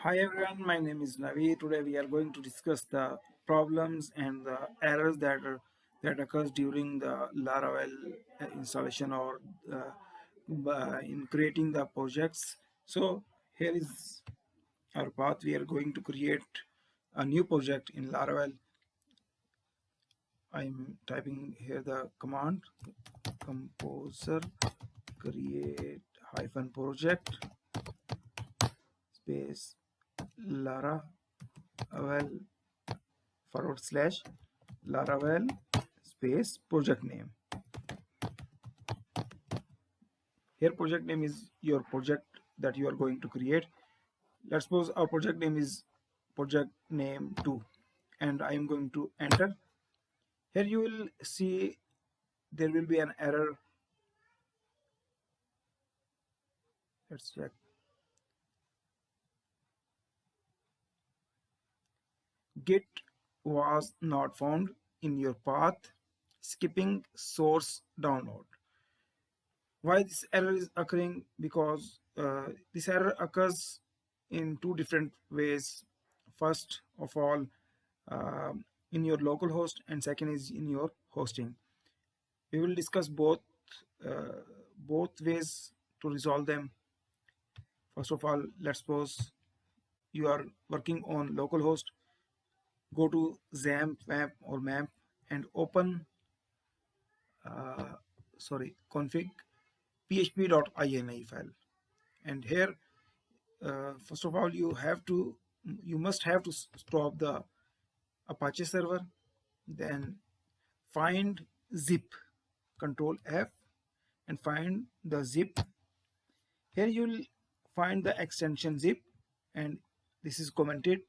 Hi everyone, my name is Navi. Today we are going to discuss the problems and the errors that occurs during the Laravel installation or in creating the projects. So here is our path. We are going to create a new project in Laravel. I'm typing here the command composer create hyphen project space Laravel / Laravel space project name. Here project name is your project that you are going to create. Let's suppose our project name is project name 2 and I am going to enter. Here you will see there will be an error. Let's check. Git was not found in your path, skipping source download. Why this error is occurring? Because this error occurs in two different ways. First of all, in your local host, and second is in your hosting. We will discuss both ways to resolve them. First of all, let's suppose you are working on localhost. Go to XAMPP map or map and open config php.ini file. And here first of all you must have to stop the Apache server, then find zip, control F, and find the zip. Here you'll find the extension zip, and this is commented.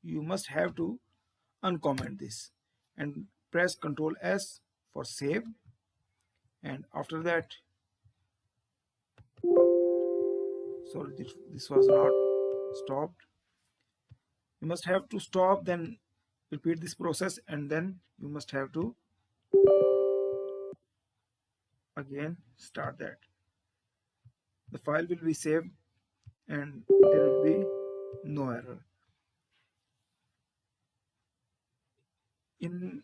You must have to uncomment this and press control S for save. And after that, sorry, this was not stopped. You must have to stop, then repeat this process, and then you must have to again start that. The file will be saved and there will be no error. In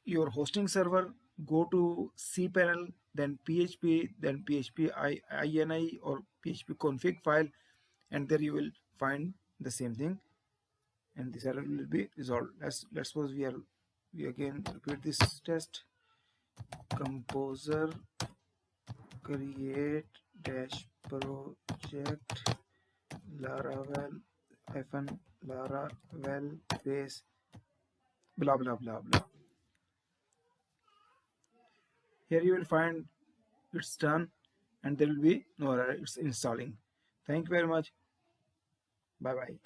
your hosting server, go to cpanel, then php, then php ini or php config file, and there you will find the same thing, and this error will be resolved. Let's suppose we again repeat this test. Composer create dash project Laravel hyphen Laravel base blah blah blah blah. Here you will find it's done and there will be no error. It's installing. Thank you very much. Bye bye.